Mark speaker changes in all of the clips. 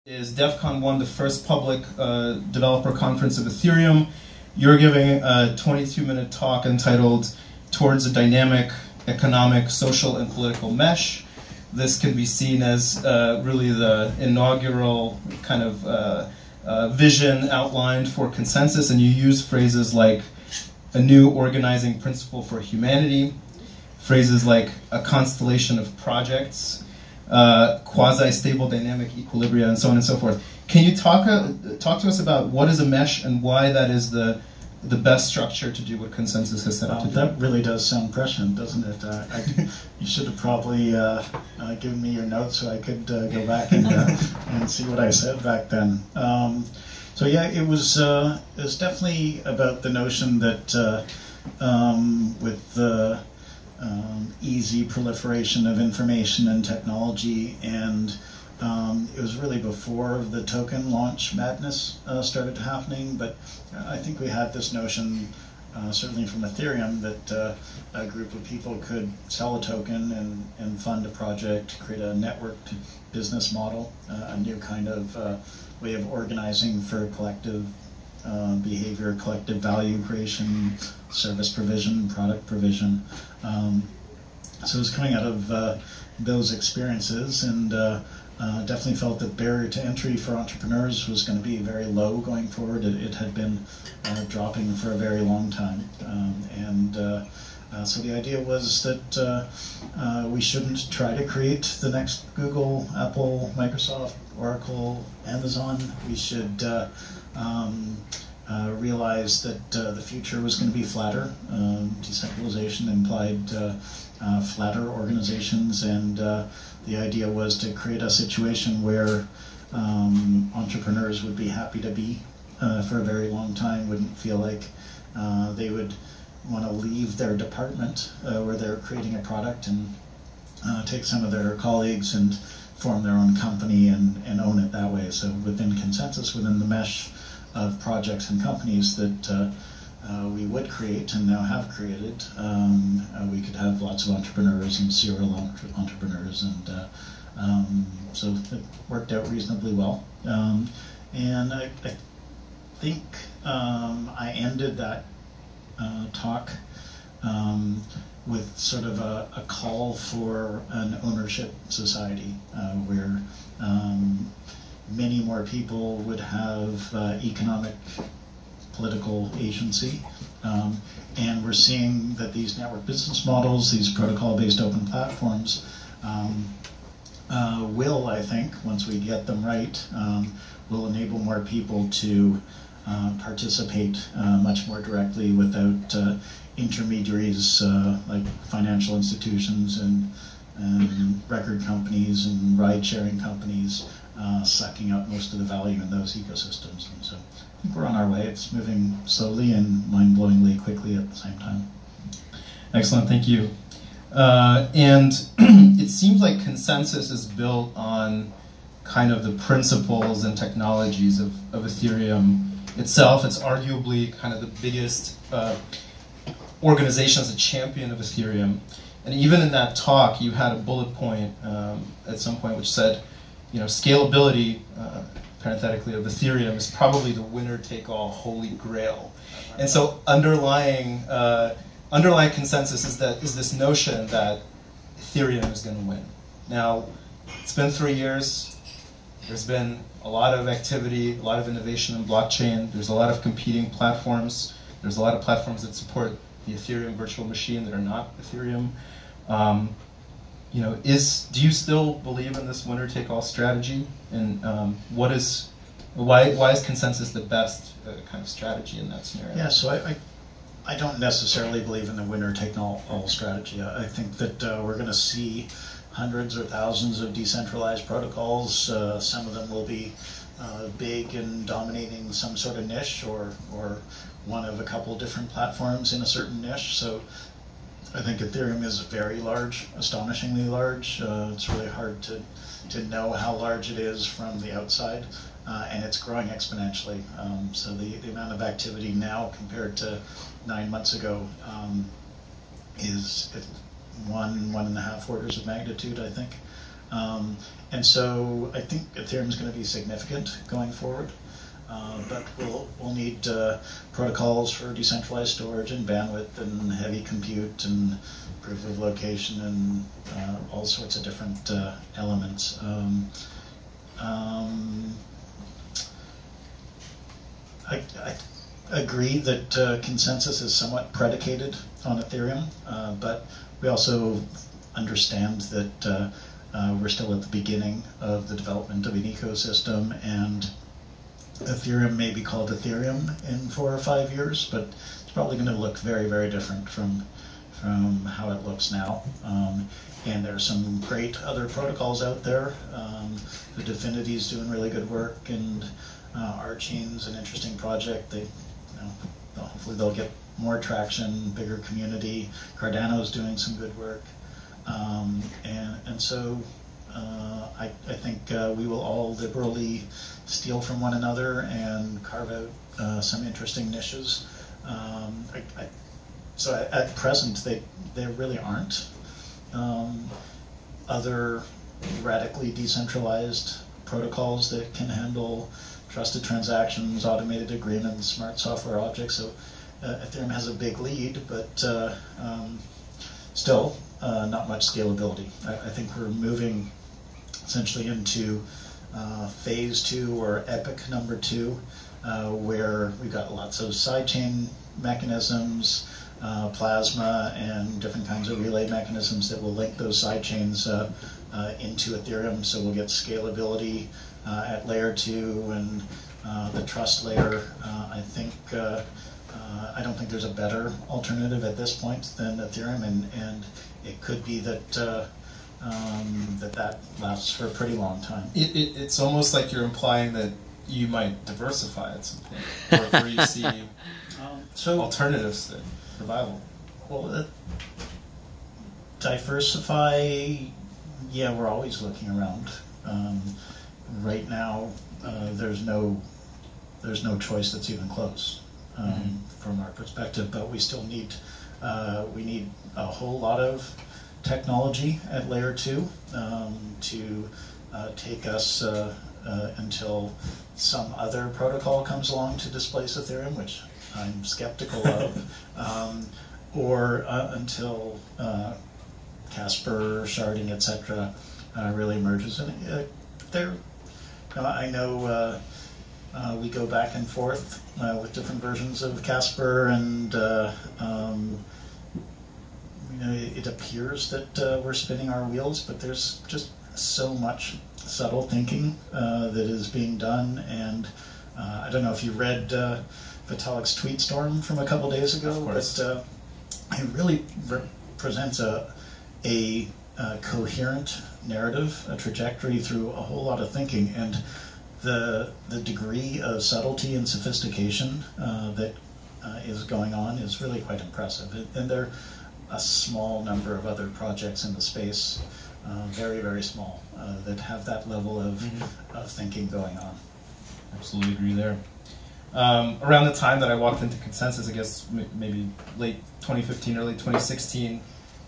Speaker 1: Is DEF CON 1 the first public developer conference of Ethereum? You're giving a 22-minute talk entitled Towards a Dynamic Economic, Social, and Political Mesh. This can be seen as really the inaugural kind of vision outlined for ConsenSys, and you use phrases like a new organizing principle for humanity, phrases like a constellation of projects, quasi-stable dynamic equilibria, and so on and so forth. Can you talk to us about what is a mesh and why that is the best structure to do what ConsenSys has set out to do?
Speaker 2: That really does sound prescient, doesn't it? You should have probably given me your notes so I could go back and see what I said back then. So yeah, it was definitely about the notion that with the easy proliferation of information and technology, and it was really before the token launch madness started happening, but I think we had this notion, certainly from Ethereum, that a group of people could sell a token and fund a project, create a networked business model, a new kind of way of organizing for collective behavior, collective value creation, service provision, product provision. So it was coming out of those experiences, and definitely felt that barrier to entry for entrepreneurs was going to be very low going forward. It had been dropping for a very long time. So the idea was that we shouldn't try to create the next Google, Apple, Microsoft, Oracle, Amazon. We should realize that the future was going to be flatter. Decentralization implied flatter organizations, and the idea was to create a situation where entrepreneurs would be happy to be for a very long time, wouldn't feel like they would want to leave their department where they're creating a product and take some of their colleagues and form their own company and own it that way. So within ConsenSys, within the mesh of projects and companies that we would create and now have created, we could have lots of entrepreneurs and serial entrepreneurs, and so it worked out reasonably well. And I think I ended that talk with sort of a call for an ownership society where many more people would have economic, political agency, and we're seeing that these network business models, these protocol-based open platforms, will, I think, once we get them right, will enable more people to participate much more directly without intermediaries like financial institutions and record companies and ride-sharing companies sucking up most of the value in those ecosystems. And so I think we're on our way. It's moving slowly and mind-blowingly quickly at the same time.
Speaker 1: Excellent, thank you. And it seems like ConsenSys is built on kind of the principles and technologies of Ethereum itself. It's arguably kind of the biggest organization as a champion of Ethereum. And even in that talk, you had a bullet point at some point which said, you know, scalability, parenthetically, of Ethereum is probably the winner-take-all holy grail. And so underlying ConsenSys is this notion that Ethereum is going to win. Now, it's been 3 years. There's been a lot of activity, a lot of innovation in blockchain. There's a lot of competing platforms. There's a lot of platforms that support the Ethereum virtual machine that are not Ethereum. You know, do you still believe in this winner-take-all strategy? And why is ConsenSys the best kind of strategy in that scenario?
Speaker 2: Yeah, so I don't necessarily believe in the winner-take-all strategy. I think that we're going to see hundreds or thousands of decentralized protocols. Some of them will be big and dominating some sort of niche, or one of a couple different platforms in a certain niche. So I think Ethereum is very large, astonishingly large. It's really hard to know how large it is from the outside, and it's growing exponentially. So the amount of activity now compared to 9 months ago is 1.5 orders of magnitude, I think. And so I think Ethereum is going to be significant going forward. But we'll need protocols for decentralized storage and bandwidth and heavy compute and proof of location and all sorts of different elements. I agree that ConsenSys is somewhat predicated on Ethereum, but we also understand that we're still at the beginning of the development of an ecosystem, and Ethereum may be called Ethereum in 4 or 5 years, but it's probably going to look very, very different from how it looks now. And there are some great other protocols out there. The Definity is doing really good work, and Archine's an interesting project. Hopefully they'll get more traction, bigger community. Cardano's doing some good work, and so I think we will all liberally steal from one another and carve out some interesting niches. So at present, there really aren't other radically decentralized protocols that can handle trusted transactions, automated agreements, smart software objects. So Ethereum has a big lead, but still not much scalability. I think we're moving essentially into phase 2 or epoch number 2, where we've got lots of sidechain mechanisms, plasma, and different kinds of relay mechanisms that will link those sidechains into Ethereum. So we'll get scalability at layer 2 and the trust layer. I don't think there's a better alternative at this point than Ethereum, and it could be that that lasts for a pretty long time.
Speaker 1: It's almost like you're implying that you might diversify at some point, where you see alternatives that are viable.
Speaker 2: Well, diversify, yeah, we're always looking around. Right now, there's no choice that's even close from our perspective, but we still need a whole lot of technology at layer 2 to take us until some other protocol comes along to displace Ethereum, which I'm skeptical of, or until Casper, sharding, etc. Really emerges. And I know we go back and forth with different versions of Casper, and it appears that we're spinning our wheels, but there's just so much subtle thinking that is being done. And I don't know if you read Vitalik's tweet storm from a couple days ago, but it really presents a coherent narrative, a trajectory through a whole lot of thinking, and the degree of subtlety and sophistication that is going on is really quite impressive. And there are a small number of other projects in the space, very, very small, that have that level of thinking going on.
Speaker 1: Absolutely agree there. Around the time that I walked into ConsenSys, I guess maybe late 2015, early 2016,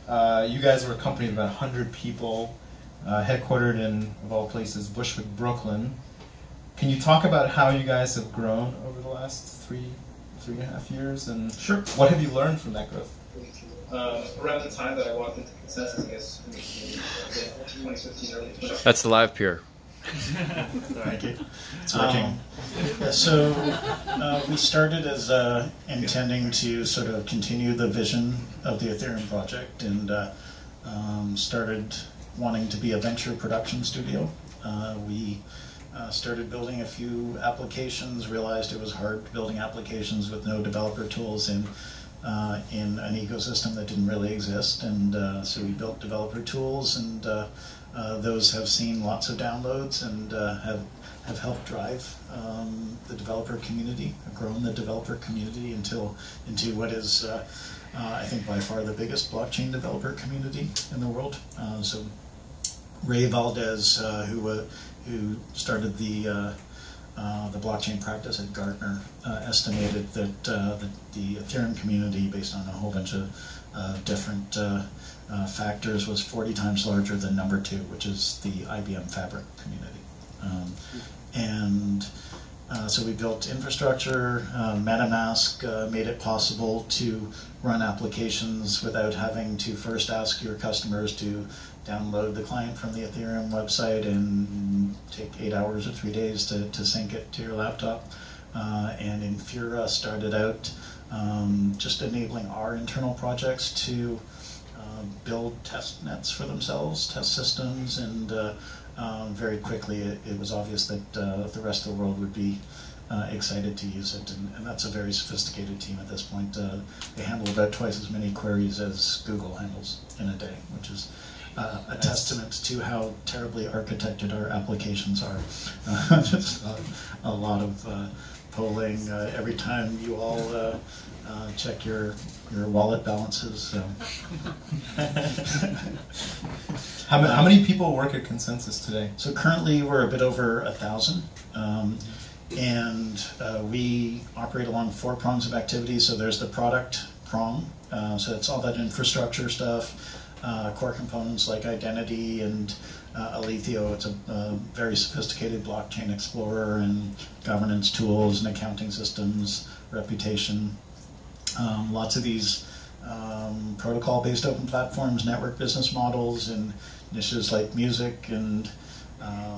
Speaker 1: you guys were a company of about 100 people, headquartered in, of all places, Bushwick, Brooklyn. Can you talk about how you guys have grown over the last three and a half years, and
Speaker 2: Sure.
Speaker 1: What have you learned from that growth? Around the time that I walked into ConsenSys, I guess, 2015, early 2016.
Speaker 3: That's the live peer.
Speaker 2: Thank you.
Speaker 1: It's working.
Speaker 2: So we started as intending to sort of continue the vision of the Ethereum project, and started wanting to be a venture production studio. We started building a few applications, realized it was hard building applications with no developer tools in an ecosystem that didn't really exist, and so we built developer tools, and those have seen lots of downloads and have helped drive the developer community, grown the developer community into what is, I think, by far the biggest blockchain developer community in the world. So Ray Valdez, who started the the blockchain practice at Gartner estimated that the Ethereum community, based on a whole bunch of different factors, was 40 times larger than number 2, which is the IBM Fabric community. So we built infrastructure. MetaMask made it possible to run applications without having to first ask your customers to download the client from the Ethereum website and take 8 hours or 3 days to sync it to your laptop. And Infura started out just enabling our internal projects to build test nets for themselves, test systems, and very quickly it was obvious that the rest of the world would be excited to use it, and that's a very sophisticated team at this point. They handle about twice as many queries as Google handles in a day, which is a testament to how terribly architected our applications are. Just a lot of polling every time you all check your wallet balances. So.
Speaker 1: How many people work at ConsenSys today?
Speaker 2: So currently we're a bit over 1,000. And we operate along 4 prongs of activity. So there's the product prong. So it's all that infrastructure stuff, core components like identity and Alethio. It's a very sophisticated blockchain explorer and governance tools and accounting systems, reputation. Lots of these protocol-based open platforms, network business models, and niches like music and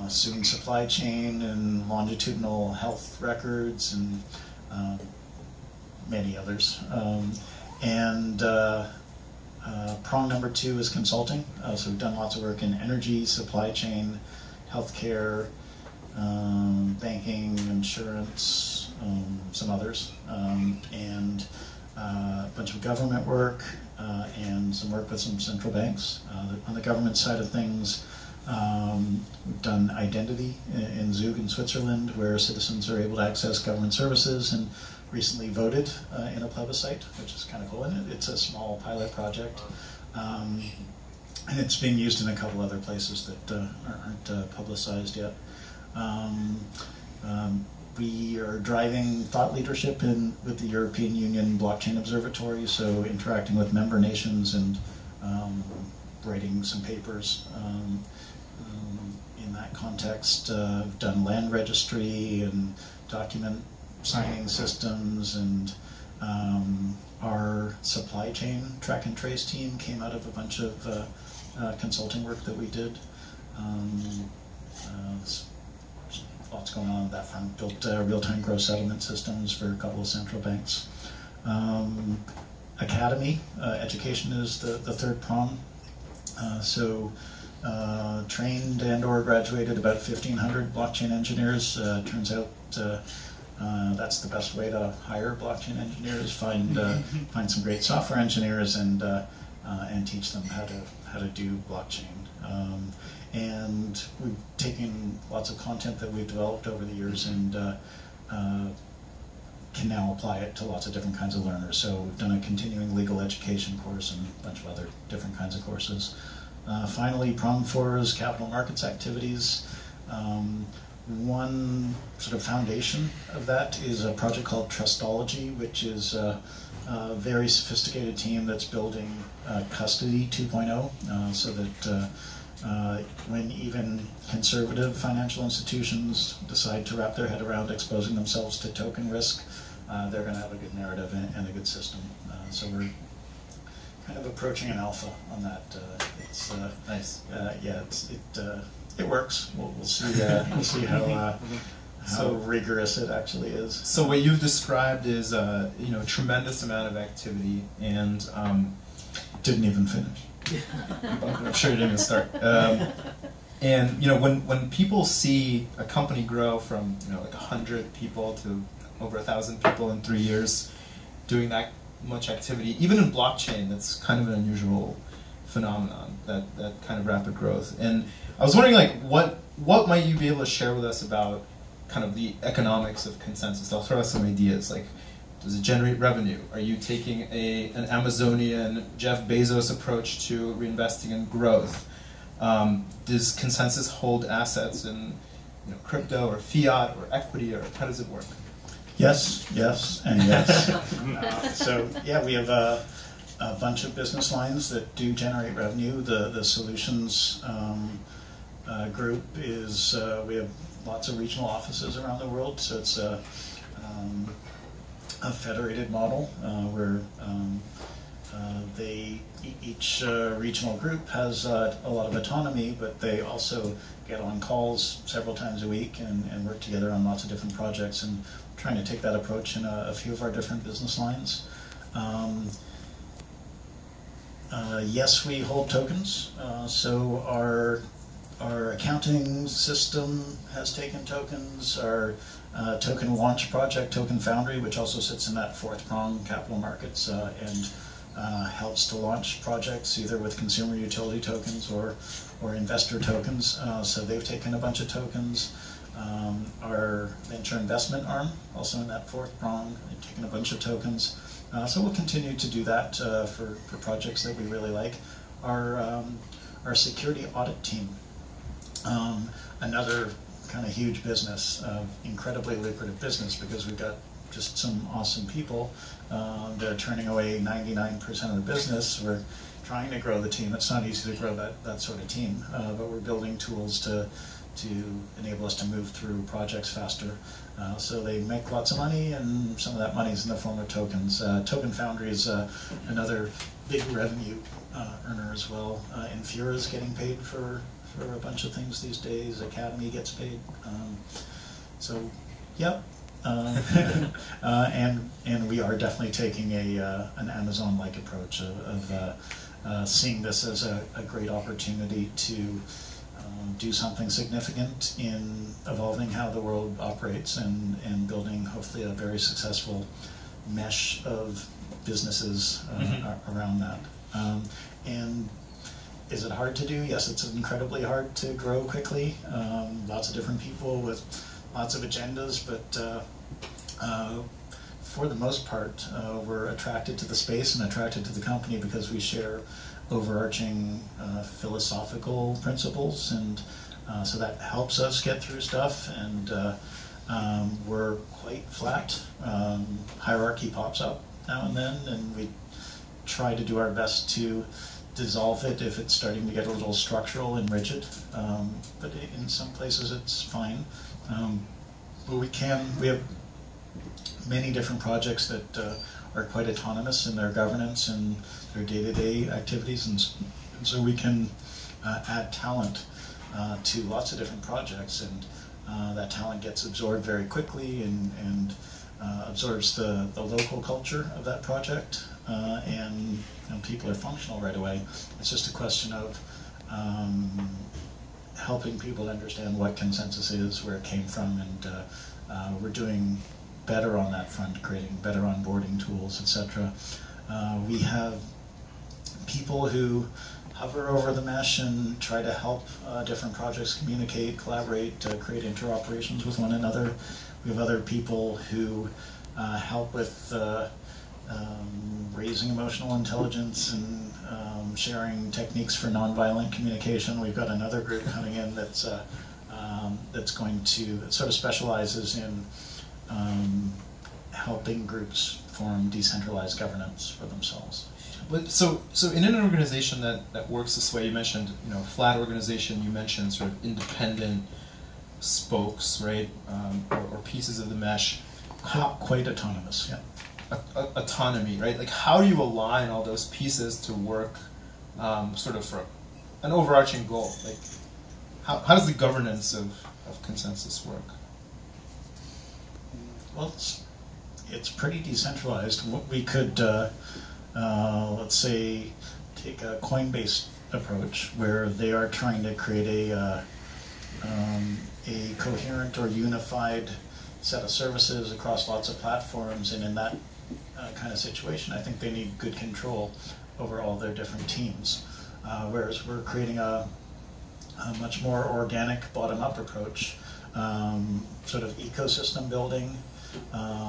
Speaker 2: soon supply chain and longitudinal health records and many others. Prong number 2 is consulting. So we've done lots of work in energy, supply chain, healthcare, banking, insurance, some others, and a bunch of government work and some work with some central banks. On the government side of things, we've done identity in Zug in Switzerland, where citizens are able to access government services, and recently voted in a plebiscite, which is kind of cool. And it's a small pilot project, and it's being used in a couple other places that aren't publicized yet. We are driving thought leadership with the European Union Blockchain Observatory, so interacting with member nations and writing some papers in that context. We've done land registry and document signing systems, and our supply chain track and trace team came out of a bunch of consulting work that we did. Lots going on that front. Built real-time gross settlement systems for a couple of central banks. Academy, education is the 3rd prong. Trained and or graduated about 1,500 blockchain engineers. Turns out that's the best way to hire blockchain engineers. Find some great software engineers and teach them how to do blockchain. And we've taken lots of content that we've developed over the years and can now apply it to lots of different kinds of learners. So we've done a continuing legal education course and a bunch of other different kinds of courses. Finally, prong 4 is capital markets activities. One sort of foundation of that is a project called Trustology, which is a very sophisticated team that's building custody 2.0, so that when even conservative financial institutions decide to wrap their head around exposing themselves to token risk, they're going to have a good narrative and a good system. So we're kind of approaching an alpha on that. It's
Speaker 1: nice.
Speaker 2: Yeah, it works. We'll see. We'll see how rigorous it actually is.
Speaker 1: So what you've described is a tremendous amount of activity, and
Speaker 2: didn't even finish.
Speaker 1: I'm sure you didn't even start. And when people see a company grow from like 100 people to over 1,000 people in 3 years, doing that much activity, even in blockchain, that's kind of an unusual phenomenon. That kind of rapid growth. And I was wondering, like, what might you be able to share with us about kind of the economics of ConsenSys? I'll throw out some ideas, like, does it generate revenue? Are you taking an Amazonian Jeff Bezos approach to reinvesting in growth? Does ConsenSys hold assets in crypto or fiat or equity, or how does it work?
Speaker 2: Yes, yes, and yes. So yeah, we have a bunch of business lines that do generate revenue. The solutions group is, we have lots of regional offices around the world, so it's a federated model where each regional group has a lot of autonomy, but they also get on calls several times a week and work together on lots of different projects, and trying to take that approach in a few of our different business lines. Yes, we hold tokens. So our accounting system has taken tokens. Our token launch project, Token Foundry, which also sits in that fourth prong, capital markets, and helps to launch projects either with consumer utility tokens or investor tokens. So they've taken a bunch of tokens. Our venture investment arm, also in that fourth prong, they've taken a bunch of tokens. So we'll continue to do that for projects that we really like. Our security audit team, another kind of huge business, incredibly lucrative business, because we've got just some awesome people. They're turning away 99% of the business. We're trying to grow the team. It's not easy to grow that sort of team, but we're building tools to enable us to move through projects faster. So they make lots of money, and some of that money is in the form of tokens. Token Foundry is another big revenue earner as well. Infura is getting paid for a bunch of things these days. Academy gets paid. So, yep. And we are definitely taking an Amazon-like approach of seeing this as a great opportunity to do something significant in evolving how the world operates and building hopefully a very successful mesh of businesses around that. And is it hard to do? Yes, it's incredibly hard to grow quickly. Lots of different people with lots of agendas, but for the most part, we're attracted to the space and attracted to the company because we share overarching philosophical principles, and so that helps us get through stuff. And we're quite flat. Hierarchy pops up now and then, and we try to do our best to dissolve it if it's starting to get a little structural and rigid. But in some places it's fine. But we have many different projects that are quite autonomous in their governance and their day-to-day activities, and so we can add talent to lots of different projects, and that talent gets absorbed very quickly and absorbs the local culture of that project, and people are functional right away. It's just a question of helping people understand what ConsenSys is, where it came from, and we're doing better on that front, creating better onboarding tools, etc. We have people who hover over the mesh and try to help different projects communicate, collaborate, create interoperations with one another. We have other people who help with raising emotional intelligence and sharing techniques for nonviolent communication. We've got another group coming in that's going to, it sort of specializes in helping groups form decentralized governance for themselves.
Speaker 1: But so in an organization that works this way, you mentioned flat organization. You mentioned sort of independent spokes, right, or pieces of the mesh.
Speaker 2: Quite autonomous, yeah.
Speaker 1: Autonomy, right? Like, how do you align all those pieces to work sort of for an overarching goal? Like, how does the governance of ConsenSys work?
Speaker 2: Well, it's pretty decentralized. We could, let's say, take a Coinbase approach where they are trying to create a coherent or unified set of services across lots of platforms, and in that kind of situation, I think they need good control over all their different teams. Whereas we're creating a much more organic bottom-up approach, sort of ecosystem building.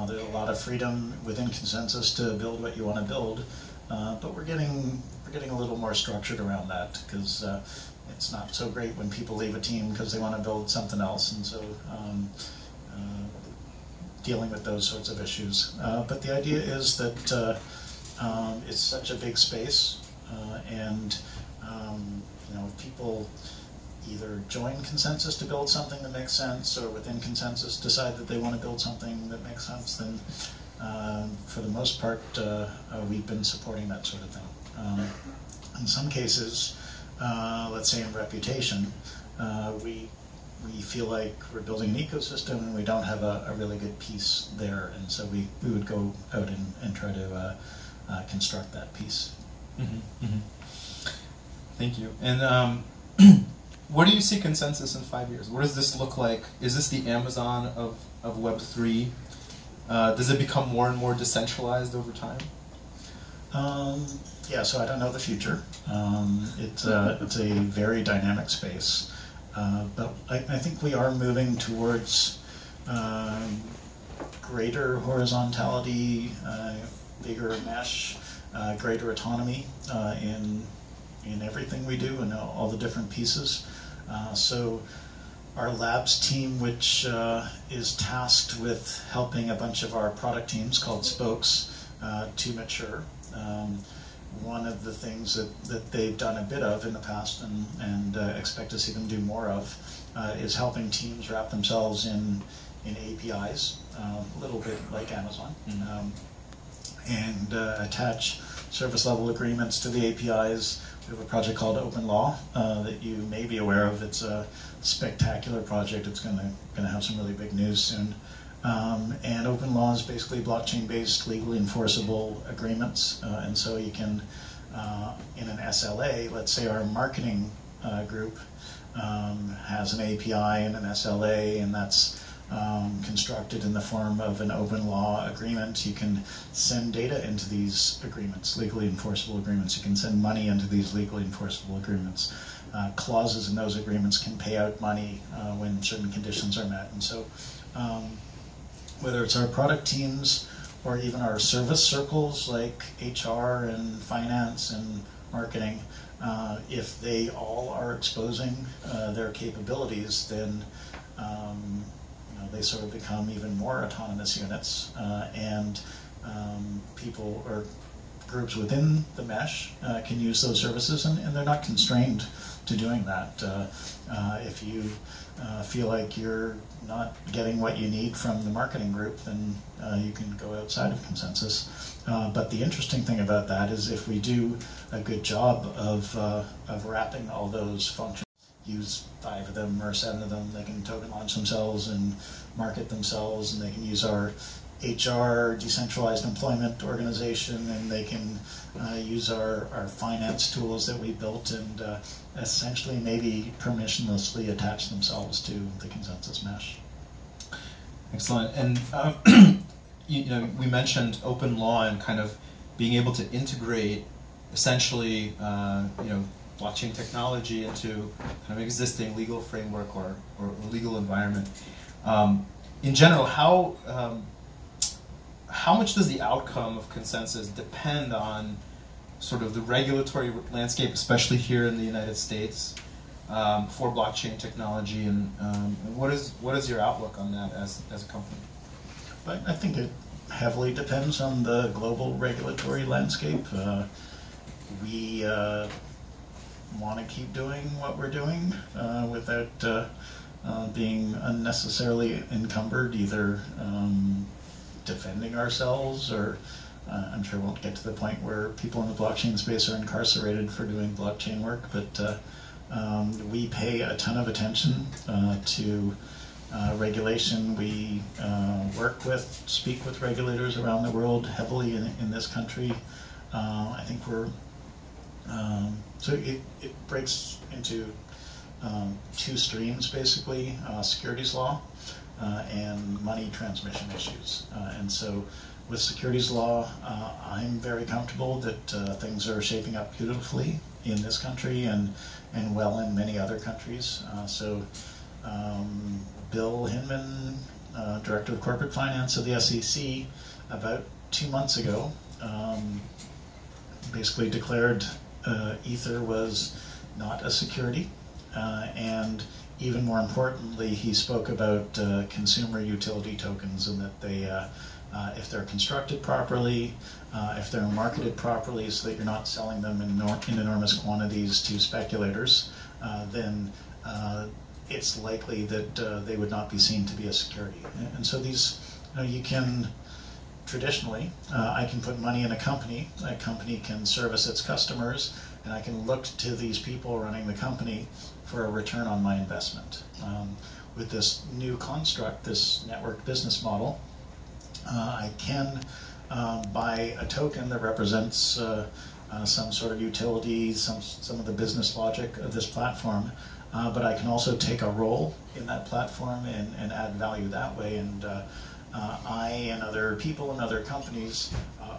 Speaker 2: There's a lot of freedom within ConsenSys to build what you want to build, but we're getting a little more structured around that, because it's not so great when people leave a team because they want to build something else, and so dealing with those sorts of issues. But the idea is that it's such a big space, and if people either join ConsenSys to build something that makes sense, or within ConsenSys decide that they want to build something that makes sense, then for the most part we've been supporting that sort of thing. In some cases, let's say in reputation, we feel like we're building an ecosystem and we don't have a really good piece there, and so we would go out and try to construct that piece.
Speaker 1: Mm-hmm. Mm-hmm. Thank you. And where do you see ConsenSys in 5 years? What does this look like? Is this the Amazon of Web3? Does it become more and more decentralized over time?
Speaker 2: Yeah, so I don't know the future. It's a very dynamic space, but I think we are moving towards greater horizontality, bigger mesh, greater autonomy in everything we do and all the different pieces. So our labs team, which is tasked with helping a bunch of our product teams called spokes to mature. One of the things that they've done a bit of in the past and expect to see them do more of is helping teams wrap themselves in APIs, a little bit like Amazon, and attach service level agreements to the APIs. We have a project called Open Law that you may be aware of. It's a spectacular project. It's going to have some really big news soon. And Open Law is basically blockchain-based, legally enforceable agreements. And so you can, in an SLA, let's say our marketing group has an API and an SLA, and that's constructed in the form of an open law agreement. You can send data into these agreements, legally enforceable agreements. You can send money into these legally enforceable agreements. Clauses in those agreements can pay out money when certain conditions are met. And so whether it's our product teams or even our service circles like HR and finance and marketing, if they all are exposing their capabilities, then they sort of become even more autonomous units, and people or groups within the mesh can use those services, and they're not constrained to doing that. If you feel like you're not getting what you need from the marketing group, then you can go outside of ConsenSys. But the interesting thing about that is if we do a good job of wrapping all those functions, use 5 of them or 7 of them, they can token launch themselves and market themselves, and they can use our HR decentralized employment organization, and they can use our finance tools that we built and essentially maybe permissionlessly attach themselves to the ConsenSys mesh.
Speaker 1: Excellent. And we mentioned open law and kind of being able to integrate essentially blockchain technology into kind of existing legal framework or legal environment. In general, how much does the outcome of ConsenSys depend on sort of the regulatory landscape, especially here in the United States, for blockchain technology, and what is your outlook on that as a company?
Speaker 2: I think it heavily depends on the global regulatory landscape. We want to keep doing what we're doing without being unnecessarily encumbered, either defending ourselves or I'm sure we won't get to the point where people in the blockchain space are incarcerated for doing blockchain work, but we pay a ton of attention to regulation. We speak with regulators around the world heavily in this country. I think we're so it breaks into 2 streams basically: securities law and money transmission issues. And so with securities law, I'm very comfortable that things are shaping up beautifully in this country and well in many other countries. Bill Hinman, Director of Corporate Finance of the SEC, about 2 months ago, basically declared Ether was not a security. And even more importantly, he spoke about consumer utility tokens, and that they, if they're constructed properly, if they're marketed properly so that you're not selling them in enormous quantities to speculators, then it's likely that they would not be seen to be a security. And so these, you can, traditionally, I can put money in a company can service its customers, and I can look to these people running the company for a return on my investment. With this new construct, this network business model, I can buy a token that represents some sort of utility, some of the business logic of this platform, but I can also take a role in that platform and add value that way. And I and other people and other companies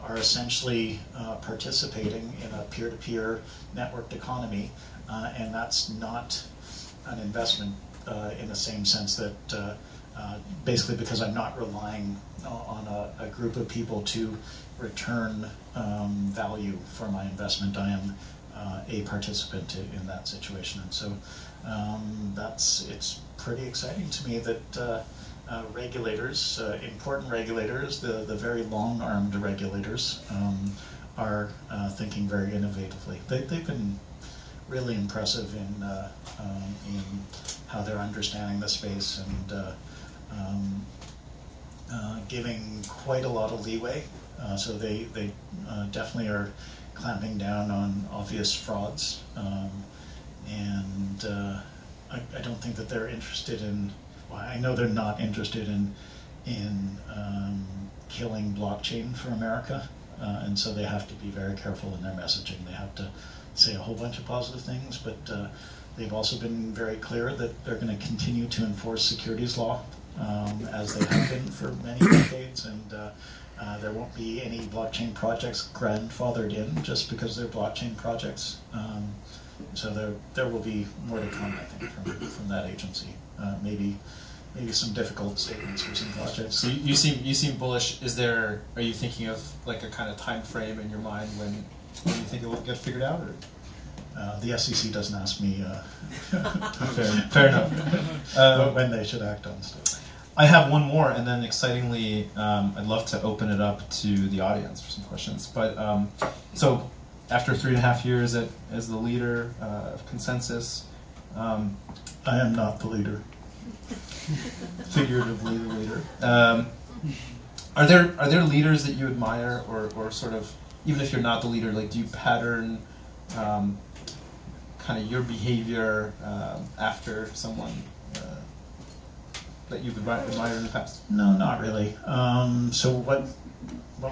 Speaker 2: are essentially participating in a peer-to-peer networked economy, and that's not an investment in the same sense that basically because I'm not relying on a group of people to return value for my investment. I am a participant in that situation, and so it's pretty exciting to me that regulators, important regulators, the very long-armed regulators, are thinking very innovatively. They've been really impressive in how they're understanding the space and giving quite a lot of leeway. So they definitely are clamping down on obvious frauds, and I don't think that they're interested in. Well, I know they're not interested in killing blockchain for America, and so they have to be very careful in their messaging. They have to say a whole bunch of positive things, but they've also been very clear that they're going to continue to enforce securities law as they have been for many decades, and there won't be any blockchain projects grandfathered in just because they're blockchain projects. So there will be more to come, I think, from that agency. Maybe some difficult statements for some projects.
Speaker 1: So you seem bullish. Are you thinking of like a kind of time frame in your mind when you think it will get figured out? Or?
Speaker 2: The SEC doesn't ask me
Speaker 1: fair enough.
Speaker 2: When they should act on stuff.
Speaker 1: I have one more, and then excitingly, I'd love to open it up to the audience for some questions. But so after 3.5 years as the leader of ConsenSys,
Speaker 2: I am not the leader.
Speaker 1: Figuratively the leader. Are there leaders that you admire, or sort of, even if you're not the leader, like do you pattern kind of your behavior after someone that you've admired in the past?
Speaker 2: No, not really. So what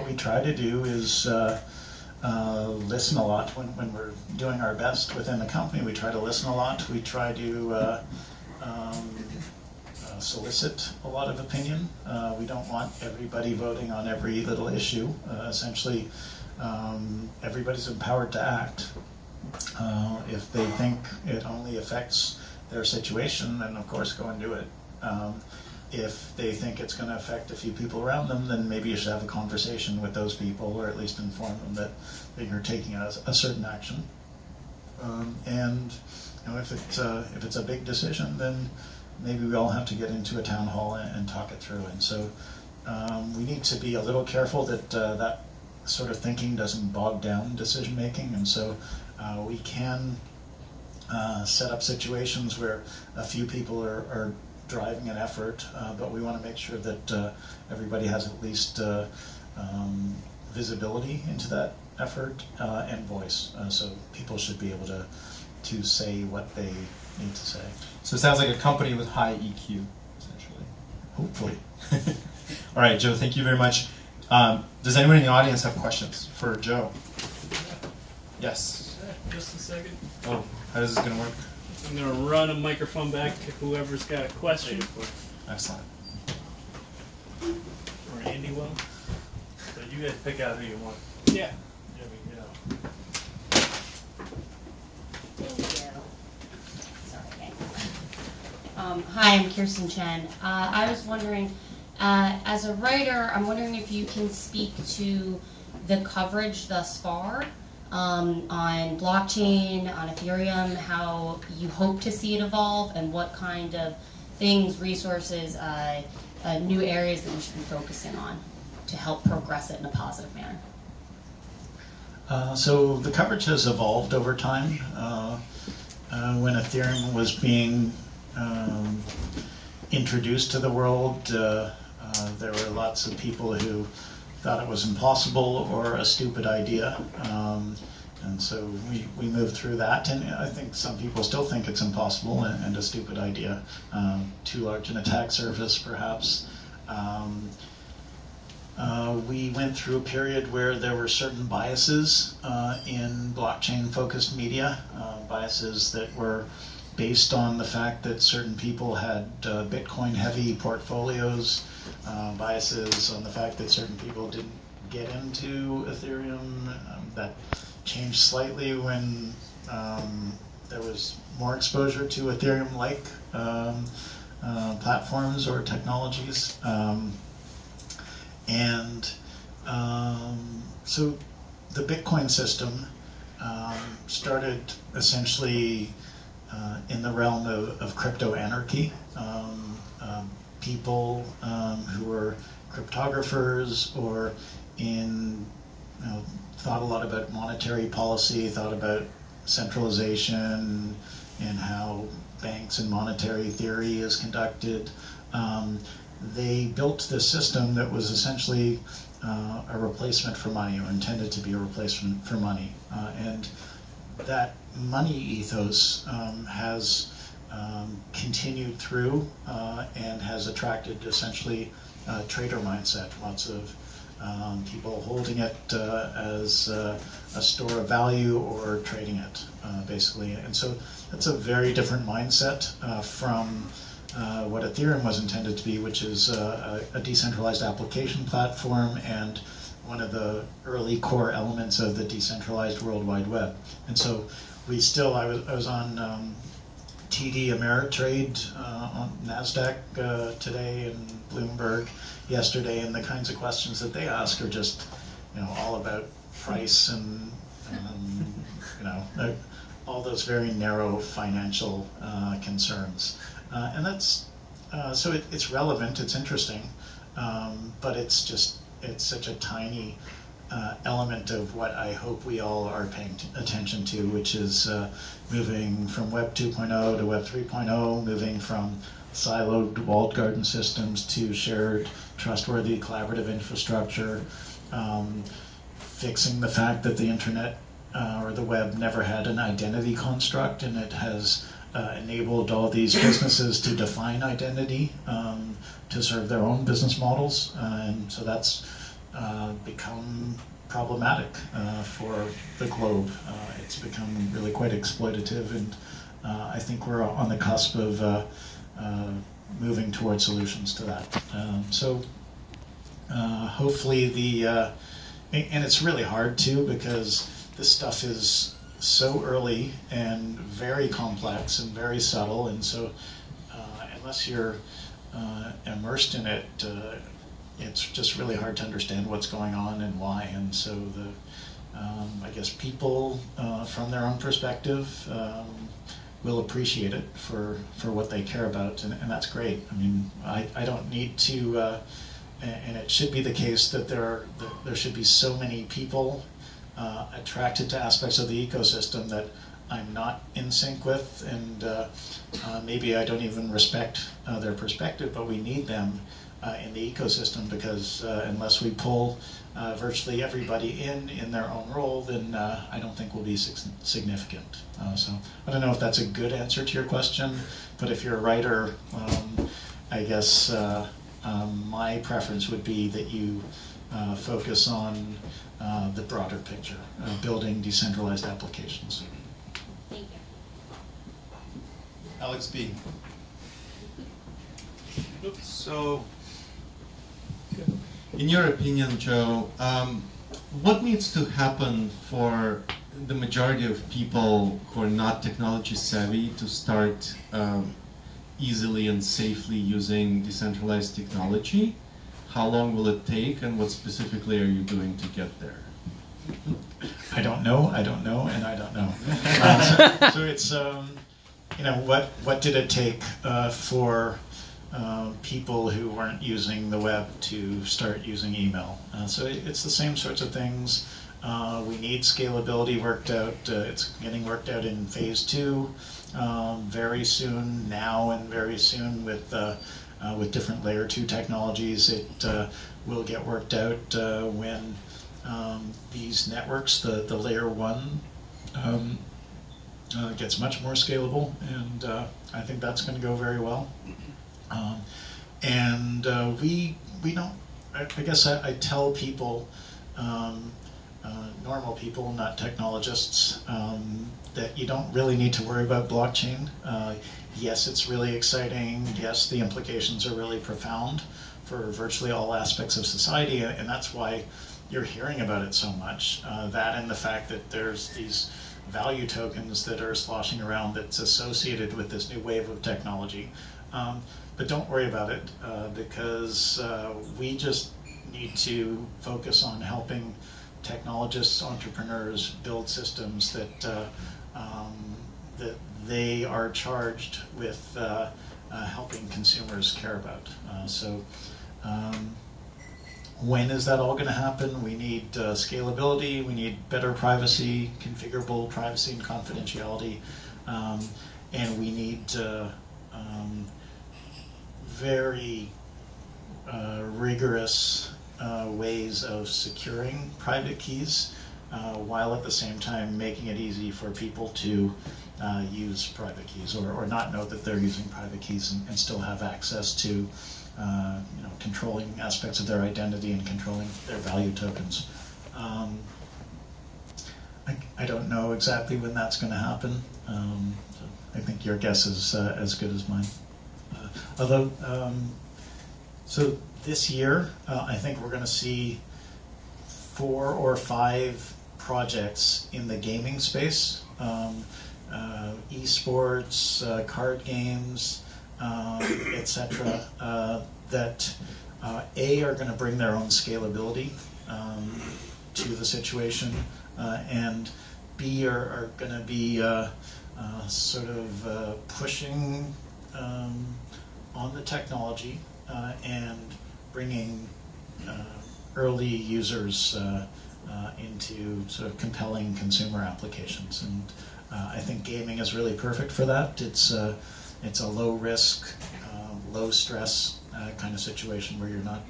Speaker 2: we try to do is listen a lot when we're doing our best within the company. We try to listen a lot. We try to solicit a lot of opinion. We don't want everybody voting on every little issue. Essentially, everybody's empowered to act. If they think it only affects their situation, then of course go and do it. If they think it's going to affect a few people around them, then maybe you should have a conversation with those people, or at least inform them that you're taking a certain action. And if it's a big decision, then maybe we all have to get into a town hall and talk it through. And so we need to be a little careful that that sort of thinking doesn't bog down decision making. And so we can set up situations where a few people are driving an effort, but we want to make sure that everybody has at least visibility into that effort and voice. So people should be able to say what they need to say.
Speaker 1: So it sounds like a company with high EQ, essentially.
Speaker 2: Hopefully.
Speaker 1: All right, Joe, thank you very much. Does anyone in the audience have questions for Joe? Yes.
Speaker 3: Just a second.
Speaker 1: Oh, how is this going to work?
Speaker 3: I'm going to run a microphone back to whoever's got a question.
Speaker 1: Excellent.
Speaker 3: Or Andy will.
Speaker 4: So you guys pick out who you want.
Speaker 3: Yeah.
Speaker 4: There we go.
Speaker 5: Thank you. Sorry. Hi, I'm Kirsten Chen. I was wondering, as a writer, I'm wondering if you can speak to the coverage thus far on blockchain, on Ethereum, how you hope to see it evolve, and what kind of things, resources, new areas that we should be focusing on to help progress it in a positive manner.
Speaker 2: So the coverage has evolved over time. When Ethereum was being introduced to the world, there were lots of people who thought it was impossible or a stupid idea. And so we moved through that, and I think some people still think it's impossible and a stupid idea. Too large an attack surface, perhaps. We went through a period where there were certain biases in blockchain-focused media, biases that were based on the fact that certain people had Bitcoin-heavy portfolios, biases on the fact that certain people didn't get into Ethereum. That changed slightly when there was more exposure to Ethereum-like platforms or technologies. So the Bitcoin system started essentially in the realm of crypto anarchy. People who were cryptographers or thought a lot about monetary policy, thought about centralization and how banks and monetary theory is conducted. They built this system that was essentially a replacement for money, or intended to be a replacement for money. And that money ethos has continued through and has attracted essentially a trader mindset. Lots of people holding it as a store of value or trading it, basically. And so that's a very different mindset from what Ethereum was intended to be, which is a decentralized application platform and one of the early core elements of the decentralized World Wide Web. And so we still, I was on TD Ameritrade on NASDAQ today and Bloomberg yesterday, and the kinds of questions that they ask are just, all about price and, all those very narrow financial concerns. And that's, so it's relevant, it's interesting, but it's such a tiny element of what I hope we all are paying attention to, which is moving from Web 2.0 to Web 3.0, moving from siloed walled garden systems to shared, trustworthy, collaborative infrastructure, fixing the fact that the internet or the web never had an identity construct, and it has enabled all these businesses to define identity to serve their own business models, and so that's become problematic for the globe. It's become really quite exploitative, and I think we're on the cusp of moving toward solutions to that. So hopefully and it's really hard too, because this stuff is so early and very complex and very subtle, and so unless you're immersed in it, it's just really hard to understand what's going on and why. And so I guess people from their own perspective will appreciate it for what they care about, and that's great. I mean, I don't need to, and it should be the case that there should be so many people attracted to aspects of the ecosystem that I'm not in sync with, and maybe I don't even respect their perspective, but we need them in the ecosystem, because unless we pull virtually everybody in their own role, then I don't think we'll be significant. So I don't know if that's a good answer to your question, but if you're a writer, I guess my preference would be that you focus on the broader picture of building decentralized applications.
Speaker 5: Thank you.
Speaker 1: Alex B.
Speaker 6: So, in your opinion, Joe, what needs to happen for the majority of people who are not technology savvy to start easily and safely using decentralized technology? How long will it take, and what specifically are you doing to get there?
Speaker 2: I don't know, and I don't know. So it's, what did it take for people who weren't using the web to start using email? So it's the same sorts of things. We need scalability worked out. It's getting worked out in phase 2 very soon, now and very soon with different layer 2 technologies. It will get worked out when these networks, the layer 1, gets much more scalable, and I think that's going to go very well. We don't, I guess I tell people, normal people, not technologists, that you don't really need to worry about blockchain. Yes, it's really exciting. Yes, the implications are really profound for virtually all aspects of society, and that's why you're hearing about it so much. That and the fact that there's these value tokens that are sloshing around that's associated with this new wave of technology. But don't worry about it, because we just need to focus on helping technologists, entrepreneurs build systems that that they are charged with helping consumers care about. When is that all going to happen? We need scalability, we need better privacy, configurable privacy and confidentiality, and we need very rigorous ways of securing private keys, while at the same time making it easy for people to use private keys, or not know that they're using private keys and still have access to controlling aspects of their identity and controlling their value tokens. I don't know exactly when that's going to happen. So I think your guess is as good as mine. So this year, I think we're going to see 4 or 5 projects in the gaming space, esports, card games, etc., that are going to bring their own scalability to the situation, and B, are going to be sort of pushing on the technology and bringing early users into sort of compelling consumer applications. And I think gaming is really perfect for that. It's a low risk, low stress kind of situation where you're not.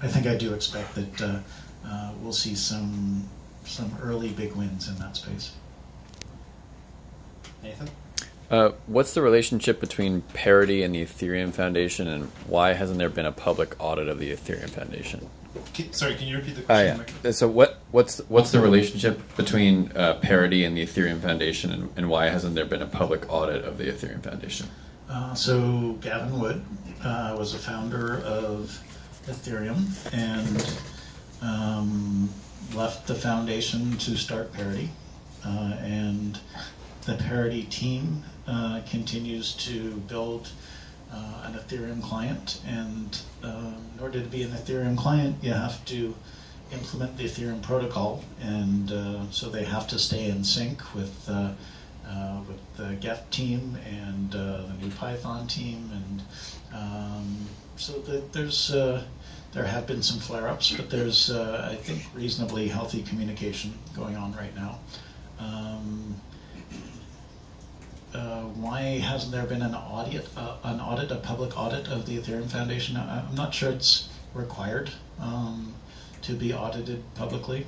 Speaker 2: I think I do expect that we'll see some early big wins in that space.
Speaker 1: Nathan?
Speaker 7: What's the relationship between parity and the Ethereum Foundation, and why hasn't there been a public audit of the Ethereum Foundation?
Speaker 1: Sorry, can you repeat the question?
Speaker 7: Yeah. So what's the relationship between parity and the Ethereum Foundation, and why hasn't there been a public audit of the Ethereum Foundation?
Speaker 2: So Gavin Wood was a founder of Ethereum and left the foundation to start Parity, and the Parity team continues to build an Ethereum client, and in order to be an Ethereum client, you have to implement the Ethereum protocol, and so they have to stay in sync with the Geth team and the new Python team, and so there have been some flare-ups, but there's I think reasonably healthy communication going on right now. Why hasn't there been a public audit of the Ethereum Foundation? I'm not sure it's required to be audited publicly.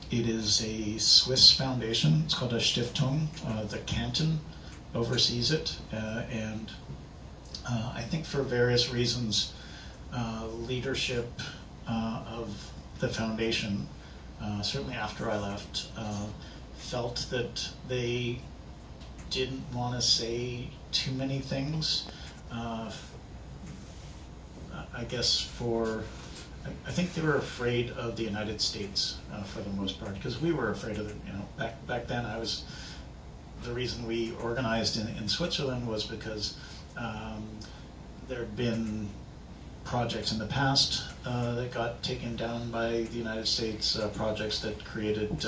Speaker 2: It is a Swiss foundation. It's called a Stiftung. The canton oversees it, and I think for various reasons, leadership of the foundation, certainly after I left, felt that they didn't want to say too many things. I guess I think they were afraid of the United States for the most part, because we were afraid of it. Back then, the reason we organized in Switzerland was because there had been projects in the past that got taken down by the United States, projects that created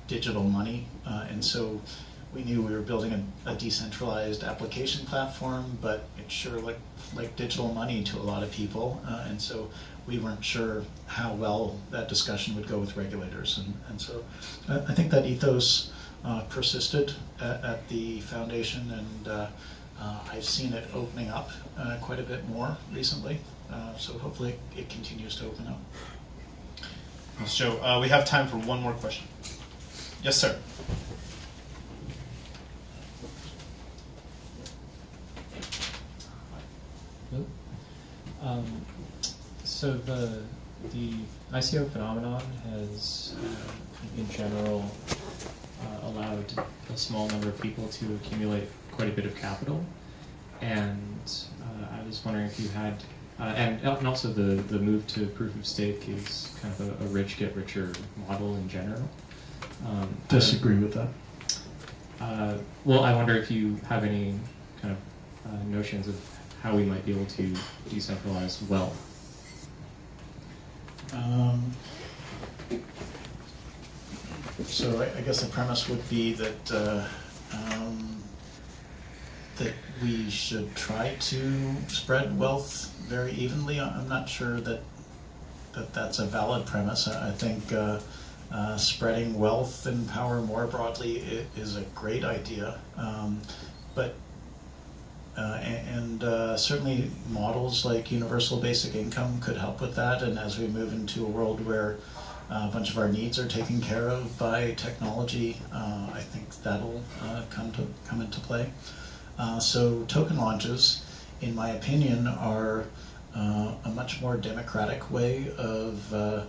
Speaker 2: digital money, and so we knew we were building a decentralized application platform, but it sure looked like digital money to a lot of people, and so we weren't sure how well that discussion would go with regulators, and so I think that ethos persisted at the foundation, and I've seen it opening up quite a bit more recently, so hopefully it continues to open up.
Speaker 1: Thanks, Joe. We have time for one more question. Yes, sir.
Speaker 8: So the ICO phenomenon has, in general, allowed a small number of people to accumulate quite a bit of capital, and I was wondering if you had, and also the move to proof of stake is kind of a rich get richer model in general.
Speaker 2: Disagree with that.
Speaker 8: Well, I wonder if you have any kind of notions of how we might be able to decentralize wealth.
Speaker 2: So I guess the premise would be that that we should try to spread wealth very evenly. I'm not sure that that's a valid premise. I think spreading wealth and power more broadly is a great idea, but certainly models like universal basic income could help with that, and as we move into a world where a bunch of our needs are taken care of by technology, I think that'll come into play. So token launches, in my opinion, are a much more democratic way of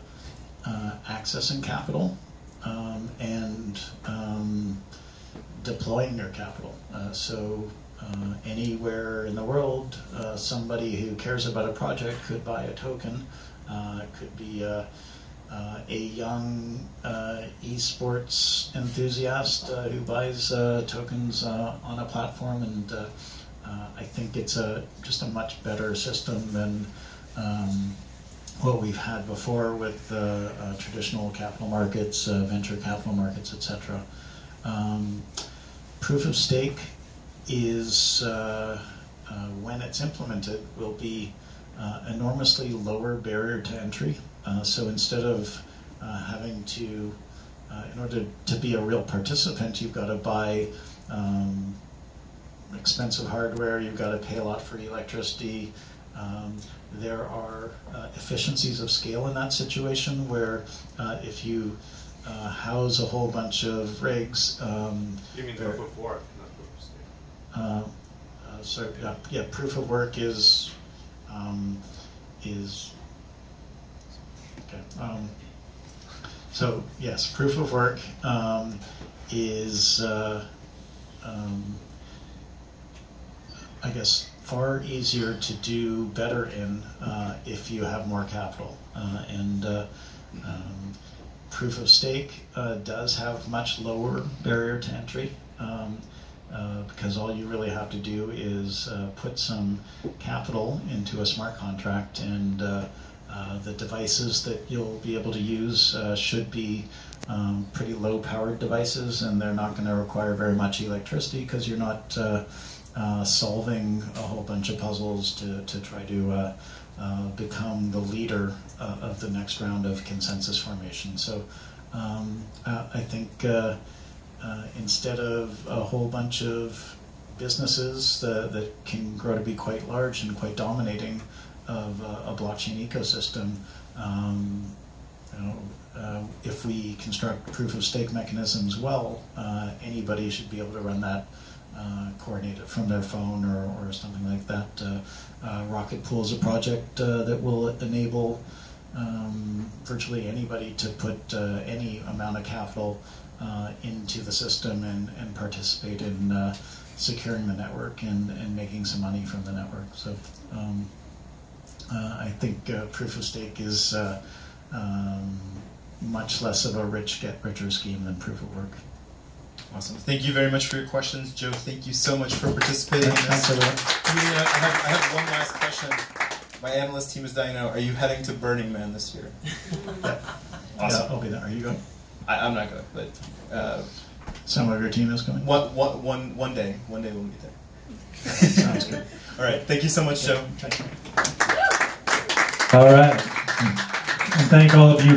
Speaker 2: accessing capital and deploying your capital. Anywhere in the world, somebody who cares about a project could buy a token. It could be a young esports enthusiast who buys tokens on a platform, and I think it's just a much better system than what we've had before with traditional capital markets, venture capital markets, etc. Proof of stake is, when it's implemented, will be enormously lower barrier to entry. So instead of having to, in order to be a real participant, you've got to buy expensive hardware, you've got to pay a lot for electricity. There are efficiencies of scale in that situation where if you house a whole bunch of rigs...
Speaker 4: you mean proof of work, not proof of stake?
Speaker 2: Yeah, proof of work is okay. So yes, proof of work is I guess far easier to do better in if you have more capital, and proof of stake does have much lower barrier to entry. Because all you really have to do is put some capital into a smart contract, and the devices that you'll be able to use should be pretty low-powered devices, and they're not going to require very much electricity because you're not solving a whole bunch of puzzles to try to become the leader of the next round of consensus formation. So I think instead of a whole bunch of businesses that can grow to be quite large and quite dominating of a blockchain ecosystem, if we construct proof of stake mechanisms well, anybody should be able to run that coordinated from their phone or something like that. Rocket Pool is a project that will enable virtually anybody to put any amount of capital into the system and participate in securing the network and making some money from the network. So I think proof of stake is much less of a rich get richer scheme than proof of work.
Speaker 1: Awesome. Thank you very much for your questions. Joe, thank you so much for participating in this.
Speaker 2: Thanks, everyone.
Speaker 1: I have one last question. My analyst team is dying to know, are you heading to Burning Man this year? Awesome.
Speaker 2: Yeah, okay, are you going?
Speaker 1: I'm not going, but
Speaker 2: Some of your team is going?
Speaker 1: one day we'll meet there.
Speaker 2: Sounds good.
Speaker 1: All right. Thank you so much, Joe.
Speaker 2: All right. And thank all of you for